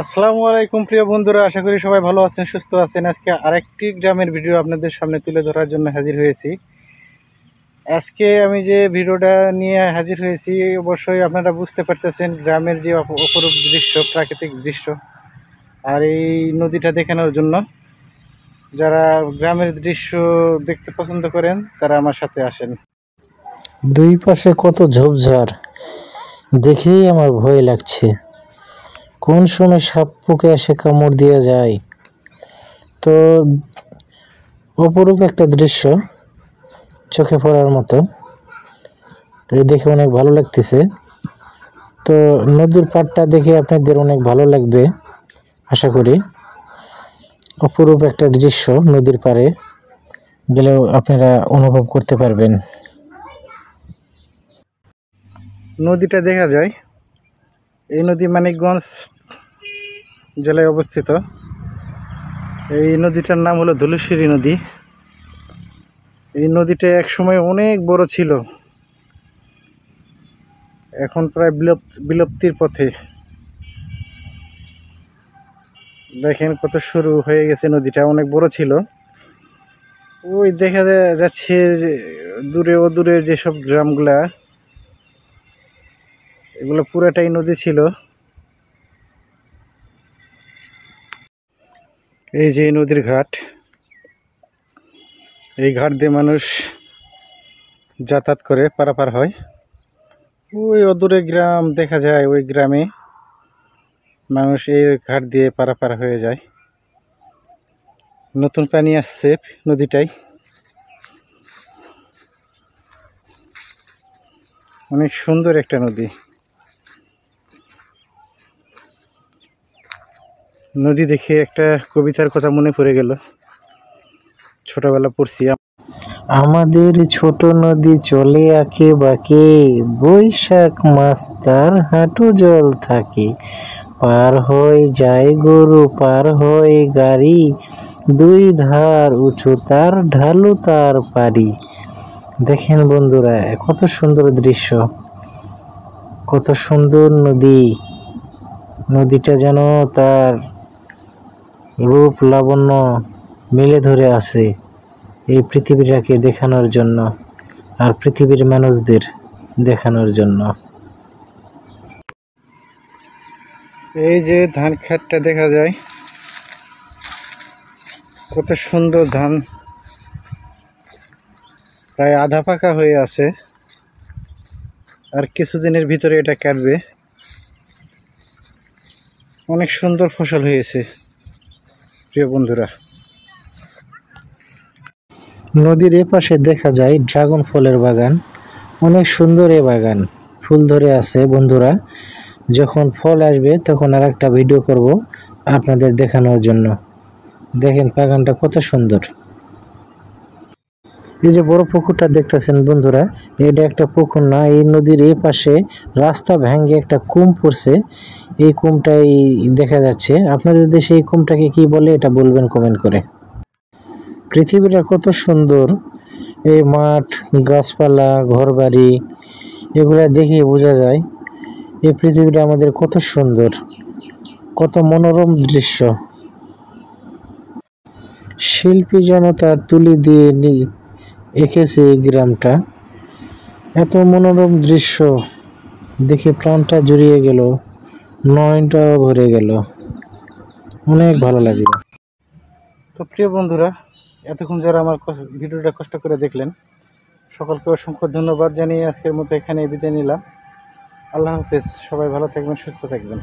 আসসালামু আলাইকুম প্রিয় বন্ধুরা, আশা করি সবাই ভালো আছেন, সুস্থ আছেন। আজকে আরেকটি গ্রামের ভিডিও আপনাদের সামনে তুলে ধরার জন্য হাজির হয়েছি। আজকে আমি যে ভিডিওটা নিয়ে হাজির হয়েছি, অবশ্যই আপনারা বুঝতে পারতেছেন গ্রামের যে অপরূপ দৃশ্য, প্রাকৃতিক দৃশ্য। আর এই নদীটা দেখানোর জন্য যারা গ্রামের দৃশ্য দেখতে পছন্দ করেন তারা আমার সাথে আসেন। দুই পাশে কত ঝোপঝাড়, দেখেই আমার ভয় লাগছে। কোন সময় সাপ পোকা এসে কামড় দিয়ে যায়। তো অপরূপ একটা দৃশ্য, চোখে পড়ার মতো। এই দেখে অনেক ভালো লাগতেছে। তো নদীর পাড়টা দেখে আপনাদের অনেক ভালো লাগবে আশা করি। অপরূপ একটা দৃশ্য, নদীর পাড়ে গেলেও আপনারা অনুভব করতে পারবেন। নদীটা দেখা যায়, এই নদী মানিকগঞ্জ জেলায় অবস্থিত। এই নদীটার নাম হলো ধলেশ্বরী নদী। এই নদীটা একসময় অনেক বড় ছিল, এখন প্রায় বিলুপ্তির পথে। দেখেন কত সরু হয়ে গেছে, নদীটা অনেক বড় ছিল। ওই দেখা যাচ্ছে যে দূরে ও দূরে যেসব গ্রামগুলা, এগুলো পুরাটাই নদী ছিল। এই যে নদীর ঘাট, এই ঘাট দিয়ে মানুষ যাতায়াত করে পারাপার হয়। ওই অদূরে গ্রাম দেখা যায়, ওই গ্রামে মানুষ এই ঘাট দিয়ে পারাপার হয়ে যায়। নতুন পানি আসছে নদীটাই, অনেক সুন্দর একটা নদী। নদী দেখে একটা কবিতার কথা মনে পড়ে গেল, ছোটবেলা পড়ছি। আমাদের ছোট নদী চলে আঁকে বাঁকে, বৈশাখ মাস তার হাঁটু জল থাকে। পার হয়ে যায় গরু, পার হয়ে গাড়ি, দুই ধার উঁচু তার, ঢালু তার পাড়ি। দেখেন বন্ধুরা, কত সুন্দর দৃশ্য, কত সুন্দর নদী। নদীটা যেন তার রূপ লাবণ্য মেলে ধরে আছে এই পৃথিবীটাকে দেখানোর জন্য, আর পৃথিবীর মানুষদের দেখানোর জন্য। এই যে ধান ক্ষেতটা দেখা যায়, কত সুন্দর ধান, প্রায় আধা পাকা হয়ে আছে, আর কিছুদিনের ভিতরে এটা কাটবে। অনেক সুন্দর ফসল হয়েছে প্রিয় বন্ধুরা। নদীর এপাশে দেখা যায় ড্রাগন ফলের বাগান। অনেক সুন্দর এ বাগান, ফুল ধরে আছে বন্ধুরা। যখন ফল আসবে তখন আর একটা ভিডিও করব আপনাদের দেখানোর জন্য। দেখেন বাগানটা কত সুন্দর। এই যে বড় পুকুরটা দেখতেছেন বন্ধুরা, এটা একটা পুকুর না, এই নদীর এই পাশে রাস্তা ভেঙে একটা কুম পড়ছে। এই কুমটাই দেখা যাচ্ছে। আপনাদের দেশে এই কুমটাকে কি বলে এটা বলবেন কমেন্ট করে। পৃথিবীটা কত সুন্দর, এই মাঠ, গাছপালা, ঘরবাড়ি, এগুলা দেখে বোঝা যায় এই পৃথিবীটা আমাদের কত সুন্দর, কত মনোরম দৃশ্য। শিল্পী জনতার তুলি দিয়ে এঁকেছে এই গ্রামটা। এত মনোরম দৃশ্য দেখে প্রাণটা জুড়িয়ে গেল, নয়নটাও ভরে গেল, অনেক ভালো লাগলো। তো প্রিয় বন্ধুরা, এতক্ষণ যারা আমার ভিডিওটা কষ্ট করে দেখলেন, সকলকে অসংখ্য ধন্যবাদ জানিয়ে আজকের মতো এখানে বিদায় নিলাম। আল্লাহ হাফেজ, সবাই ভালো থাকবেন, সুস্থ থাকবেন।